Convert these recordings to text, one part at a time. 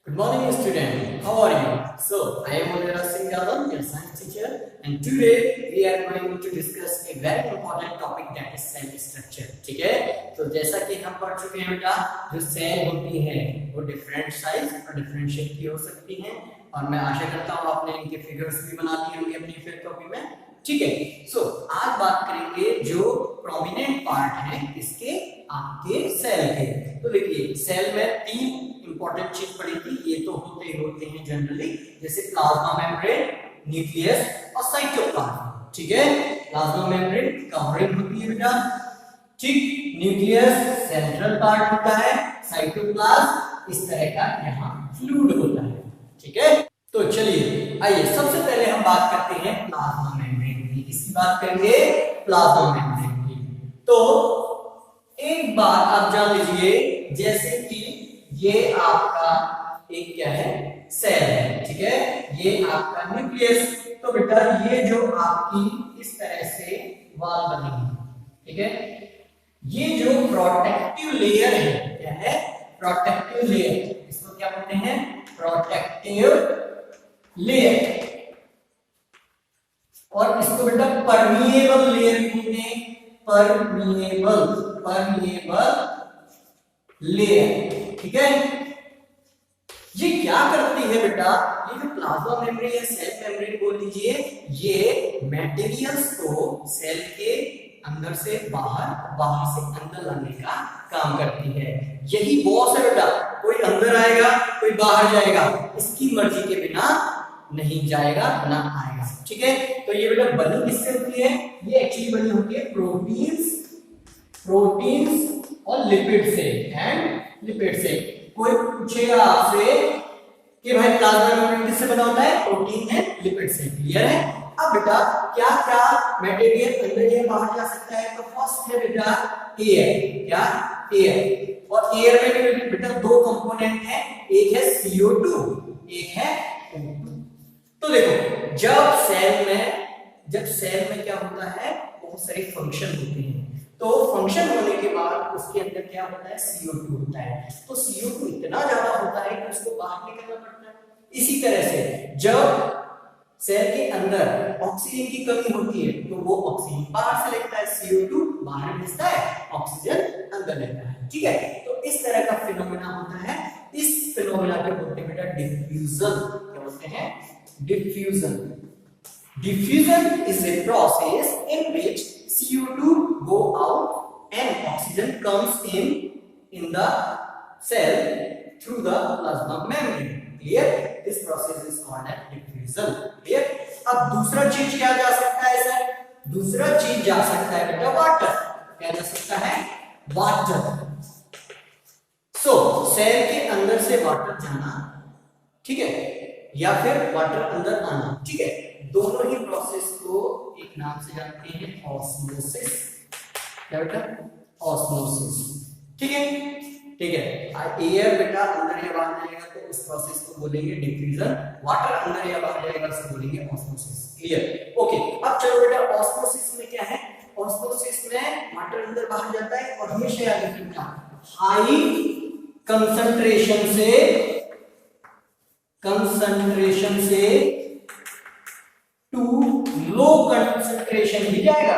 Good morning, student. How are you? So, I am Munira Singh Yadav, your science teacher, and today we are going to discuss a very important topic, that is cell structure. ठीक है? तो जैसा कि हम पढ़ चुके हैं बेटा, जो सेल होती है वो डिफरेंट साइज और डिफरेंट शेप की हो सकती हैं, और मैं आशा करता हूँ आपने इनके फिगर्स भी बना लिए होंगे अपनी फिगर कॉपी में. ठीक है. सो आज बात करेंगे जो प्रोमिनेंट पार्ट है इसके आपके सेल के. तो देखिए, सेल में तीन इंपॉर्टेंट चीज पड़ी थी. ये तो होते हैं जनरली, जैसे प्लाज्मा मेम्ब्रेन, न्यूक्लियस और साइटोप्लाज्म. ठीक है. प्लाज्मा मेम्ब्रेन कवरिंग होती है बेटा. ठीक. न्यूक्लियस सेंट्रल पार्ट होता है. साइटोप्लाज्म इस तरह का यहाँ फ्लूइड होता है. ठीक है. तो चलिए आइए सबसे पहले हम बात करते हैं प्लाज्मा मेम्ब्रेन की. किसकी बात करेंगे? प्लाज्मा मेम्ब्रेन की. तो एक बात आप जान लीजिए, जैसे कि ये आपका एक क्या है? सेल है. ठीक है. ये आपका न्यूक्लियस. तो बेटा ये जो आपकी इस तरह से वॉल बनी है. ठीक है. ये जो प्रोटेक्टिव लेयर है, क्या है? Protective layer. इसको क्या बोलते हैं? Protective layer. और इसको बेटा परमिएबल लेयर भी बोलते हैं. Permeable layer. ठीक है. ये क्या करती है बेटा? ये जो प्लाज्मा मेम्ब्रेन या सेल मेम्ब्रेन बोल लीजिए, ये मटेरियल्स को सेल के अंदर से बाहर, बाहर से अंदर लाने का काम करती है. यही बॉस है बेटा. कोई अंदर आएगा, कोई बाहर जाएगा, इसकी मर्जी के बिना नहीं जाएगा ना आएगा. ठीक है. तो ये बेटा बनी किससे होती है? ये एक्चुअली बनी होती है प्रोटीन्स और लिपिड से. एंड लिपिड से. कोई पूछेगा आपसे कि भाई प्लाज्मा मेम्ब्रेन किससे बना होता है? प्रोटीन है, लिपिड से. क्लियर है? अब बेटा क्या क्या मटेरियल अंदर या बाहर जा सकता है? तो फर्स्ट है बेटा एयर. क्या? एयर. और एयर में भी बेटा दो कंपोनेंट है. एक है CO2, एक है O2. तो देखो, जब सेल में क्या होता है? बहुत सारे फंक्शन होते हैं. तो फंक्शन होने के बाद उसके अंदर क्या होता है? CO2 होता है. तो CO2 इतना ज्यादा होता है कि उसको बाहर निकालना पड़ता है. इसी तरह से जब सेल के अंदर ऑक्सीजन की कमी होती है तो वो ऑक्सीजन बाहर से लेता है, CO2 बाहर भेजता है, ऑक्सीजन अंदर लेता है. ठीक है. तो इस तरह का फिनोमेना होता है. इस फिनोमेना को बोलते हैं बेटा डिफ्यूजन. क्या बोलते हैं? Diffusion. Diffusion is a process in which CO2 go out and oxygen comes in the cell through the plasma membrane. Clear? This process is called as diffusion. Clear? अब दूसरा चीज क्या जा सकता है सर? दूसरा चीज जा सकता है बेटा वाटर. क्या जा सकता है? वाटर. सो सेल के अंदर से वाटर जाना, ठीक है, या फिर वाटर अंदर आना. ठीक है. दोनों ही प्रोसेस को एक नाम से जानते हैं, ऑस्मोसिस. क्या बेटा? ऑस्मोसिस. ठीक है. ठीक है. एयर बेटा अंदर या बाहर जाएगा तो उस प्रोसेस को बोलेंगे डिफ्यूजन. वाटर अंदर या बाहर जाएगा उसको बोलेंगे ऑस्मोसिस. क्लियर? ओके. अब चलो बेटा, ऑस्मोसिस में क्या है? ऑस्मोसिस में वाटर अंदर बाहर जाता है और हमेशा याद रखना, हाई कंसंट्रेशन से टू लो कंसंट्रेशन भी जाएगा.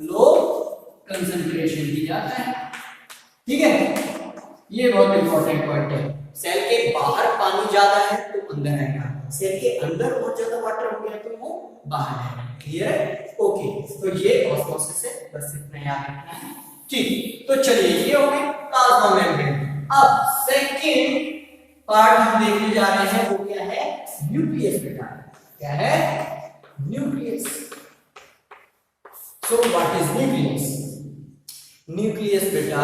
लो कंसंट्रेशन भी जाता है. ठीक है. ये बहुत इंपॉर्टेंट पॉइंट है. सेल के बाहर पानी ज्यादा है तो अंदर आएगा, सेल के अंदर बहुत ज्यादा वाटर हो गया तो वो बाहर आएगा. क्लियर है? ओके. तो ये ऑस्मोसिस है, बस इतना याद रखना है. ठीक. तो चलिए, ये हो गई प्लाज्मा मेम्ब्रेन. अब सेकंड पार्ट हम देखने जा रहे हैं, वो क्या है? न्यूक्लियस बेटा. क्या है? Nucleus. So what is nucleus? Nucleus बेटा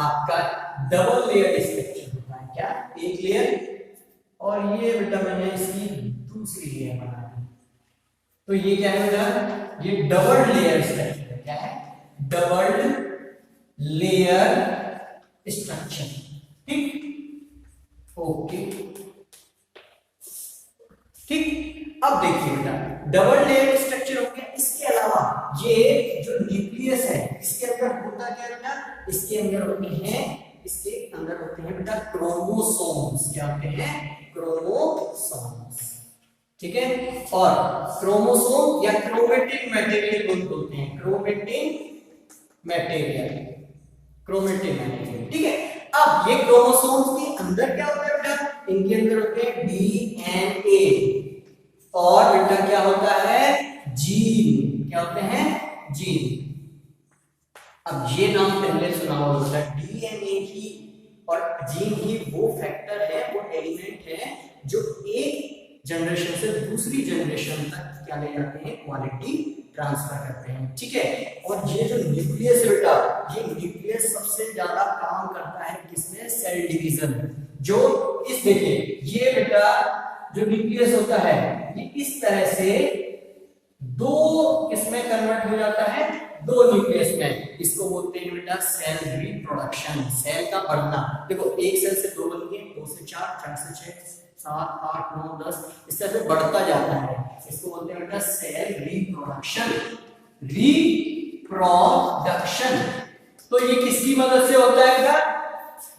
आपका डबल लेयर स्ट्रक्चर होता है. क्या? एक लेयर, और ये बेटा मैंने इसकी दूसरी लेयर बना दी. तो ये क्या है बेटा? ये डबल लेयर स्ट्रक्चर है. क्या है? Double layer structure. ठीक. ओके. ठीक. अब देखिए बेटा, डबल लेयर स्ट्रक्चर हो गया. इसके अलावा ये जो न्यूक्लियस है, इसके अंदर होता क्या बेटा? इसके अंदर होते हैं इसके अंदर होते हैं बेटा क्रोमोसोम्स। क्या होते हैं? क्रोमोसोम्स। ठीक है, और क्रोमोसोम या क्रोमेटिन मटेरियल बोलते हैं, क्रोमेटिन मटेरियल, क्रोमेटिन मटेरियल। ठीक है, अब ये क्रोमोसोम्स के अंदर क्या होता है बेटा? इनके अंदर होते हैं डीएनए, और बेटा क्या होता है? जीन। क्या होते हैं? जीन। अब ये नाम पहले सुना होगा, डीएनए ही और जीन ही वो फैक्टर है, वो एलिमेंट है जो एक जनरेशन से दूसरी जनरेशन तक क्या ले जाते हैं? क्वालिटी ट्रांसफर करते हैं। ठीक है, और ये जो न्यूक्लियस बेटा, ये न्यूक्लियस सबसे ज्यादा काम करता है किसमें? Cell division. जो इस देखिए, ये बेटा जो न्यूक्लियस होता है ये इस तरह से दो इसमें कन्वर्ट हो जाता है, दो न्यूक्लियस में। इसको बोलते हैं बेटा सेल रिप्रोडक्शन, सेल का बढ़ना। देखो, एक सेल से दो बन गए, दो से चार, चार से छह, 7 8 9 10, इस तरह से बढ़ता जाता है। इसको बोलते हैं बेटा सेल रिप्रोडक्शन। रिप्रोडक्शन तो ये किसकी मदद से होता है बेटा?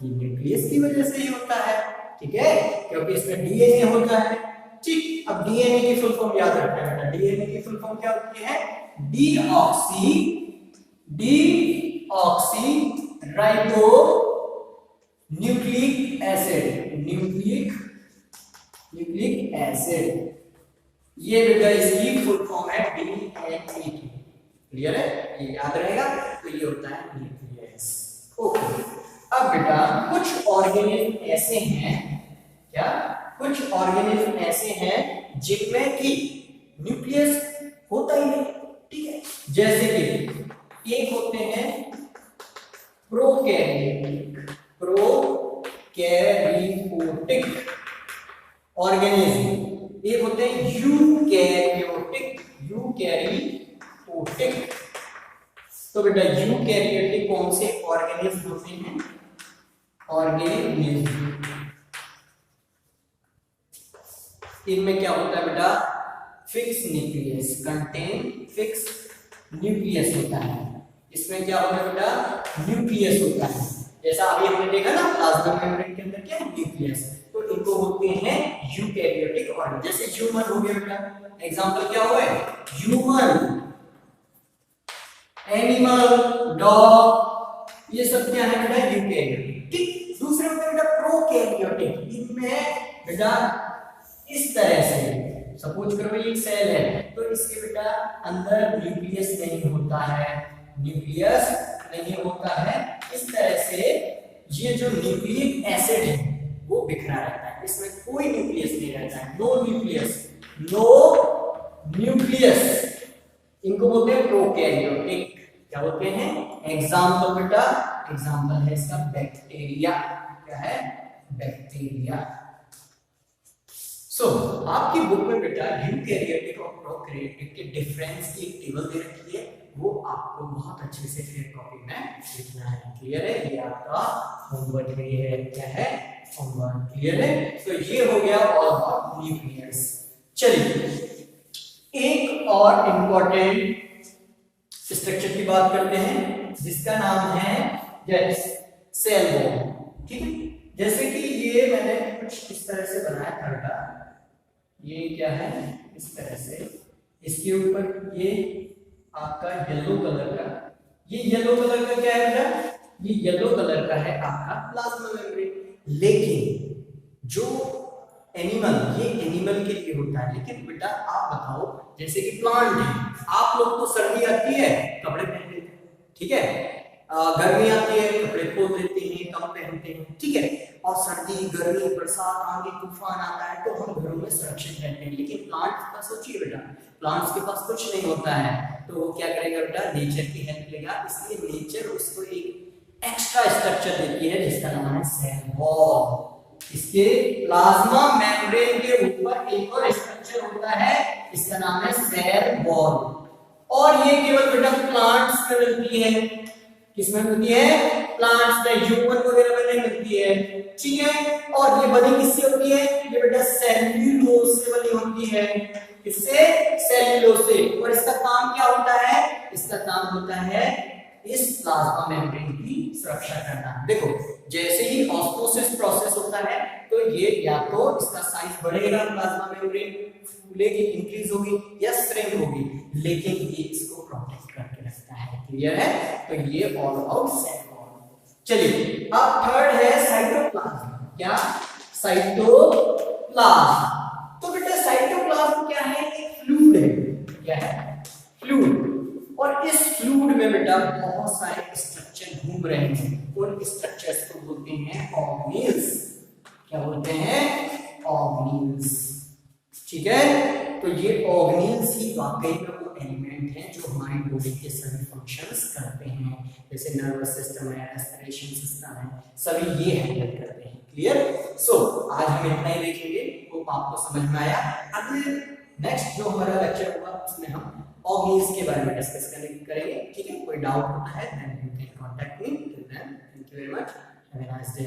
ये न्यूक्लियस की वजह से ही होता है। ठीक है, क्योंकि इसमें डीएनए होता है। ठीक, अब डीएनए की फुल फॉर्म याद रखना है बेटा। डीएनए की फुल फॉर्म क्या होती है? Deoxy ribo nucleic acid, nucleic acid. ये बेटा इसकी फुल फॉर्म है डीएनए की। क्लियर है? ये याद रहेगा। तो ये होता है न्यूक्लियस। ओके, अब बेटा कुछ ऑर्गेनिज्म ऐसे हैं, क्या कुछ ऑर्गेनिज्म ऐसे हैं जिनमें कि न्यूक्लियस होता ही नहीं। ठीक है, जैसे कि एक होते हैं प्रोकैरियोटिक ऑर्गेनिज्म, एक होते हैं यूकैरियोटिक। तो बेटा यूकैरियोटिक कौन से ऑर्गेनिज्म होते हैं? ऑर्गेनिज्म इनमें क्या होता है बेटा? Fix nucleus, contain fix nucleus होता है। इसमें क्या होता है बेटा? न्यूक्लियस होता है। जैसा अभी हमने देखा ना प्लाज्मा मेम्ब्रेन के अंदर क्या है? न्यूक्लियस। तो इनको बोलते हैं यूकैरियोटिक ऑर्गेनिज्म। जैसे ह्यूमन हो गया बेटा, एग्जांपल क्या हुआ है? ह्यूमन, एनिमल, डॉग, ये सब क्या है बेटा? यूकैरियोटिक। ठीक, दूसरे होते हैं बेटा प्रोकैरियोटिक। इनमें बेटा इस तरह से सपोज करो ये एक सेल है, तो इसके बेटा अंदर न्यूक्लियस नहीं होता है, न्यूक्लियस नहीं होता है। इस तरह से ये जो न्यूक्लिक एसिड है वो बिखरा रहता है, इसमें कोई न्यूक्लियस नहीं रहता है। नो न्यूक्लियस इनको बोलते हैं प्रोकैरियोटिक। क्या बोलते हैं? एग्जाम्पल बेटा, एग्जाम्पल है इसका बैक्टीरिया। क्या है? बैक्टीरिया। आपकी बुक में बेटा यूकैरियोटिक और प्रोकैरियोटिक के डिफरेंस की एक टेबल दे रखी है, वो आपको बहुत अच्छे से फिर कॉपी में लिखना है। क्लियर है? ये आपका होमवर्क है। ये क्या है? होमवर्क। क्लियर है? तो ये हो गया ऑल अबाउट न्यूक्लियस। चलिए एक और इंपॉर्टेंट स्ट्रक्चर की बात करते हैं जिसका नाम है सेल वॉल। ठीक है, जैसे कि ये मैंने कुछ इस तरह से बनाया था बेटा, ये क्या है? इस तरह से, इसके ऊपर ये आपका येलो कलर का, ये येलो कलर का क्या है बेटा? ये येलो कलर का है आपका प्लाज्मा मेम्ब्रेन। लेकिन जो एनिमल, ये एनिमल के लिए होता है। लेकिन बेटा आप बताओ, जैसे कि प्लांट है, आप लोग तो सर्दी आती है कपड़े पहन लेते हैं, ठीक है, गर्मी आती है कपड़े खोल देते हैं, कम पहनते हैं, ठीक है, और सर्दी गर्मी बरसात आंधी तूफान आता है तो हम घरों में सुरक्षित रहते हैं। लेकिन प्लांट का सोचिए बेटा, प्लांट्स के पास कुछ नहीं होता है, तो वो क्या करेगा बेटा? नेचर की हेल्प लेगा। इसलिए नेचर उसको एक एक्स्ट्रा स्ट्रक्चर देती है जिसका नाम है सेल वॉल। इसके प्लाज्मा मेम्ब्रेन के ऊपर एक और स्ट्रक्चर होता है, इसका नाम है सेल वॉल। और ये केवल बेटा प्लांट्स में मिलती है। किसमें मिलती है? प्लांट्स में, ह्यूमन वगैरह में नहीं मिलती है, ठीक है। और ये बनी किससे होती है? ये बेटा सेल्यूलोज से बनी होती है। किससे? सेल्यूलोज से। और इसका काम क्या होता है? इसका काम होता है इस प्लाज्मा मेम्ब्रेन की सुरक्षा करना। देखो जैसे ही ऑस्मोसिस प्रोसेस होता है तो ये या तो इसका साइज बढ़ेगा, प्लाज्मा मेम्ब्रेन फूलेगी, इंक्रीज होगी या श्रिंक होगी, लेकिन ये इसको प्रोटेक्ट करके रखता है। क्लियर है? तो ये ऑल अबाउट सेल वॉल। चलिए अब थर्ड है साइटोप्लाज्म। क्या? साइटोप्लाज्म। तो बेटा साइटोप्लाज्म क्या है? एक फ्लूइड है। क्या है? फ्लूइड। और इस फ्लूइड में बेटा बहुत सारे स्ट्रक्चर घूम रहे हैं, उन स्ट्रक्चर्स को बोलते हैं ऑर्गेनेल्स। क्या बोलते हैं? ऑर्गेनेल्स। ठीक है? तो ये ऑर्गेनेल्स ही वाकई में वो एलिमेंट हैं जो हमारी बॉडी के सभी फंक्शंस करते हैं, जैसे नर्वस सिस्टम है, रेस्पिरेशन सिस्टम है, सभी ये हैंडल करते हैं। क्लियर? सो आज हम इतना ही देखेंगे, होप आपको समझ में आया। अगले नेक्स्ट जो हमारा लेक्चर होगा उसमें हम ऑर्गेनेल्स के बारे में डिस्कस करेंगे। ठीक है? कोई डाउट होता है then you can contact me. Till then thank you very much, have a nice day.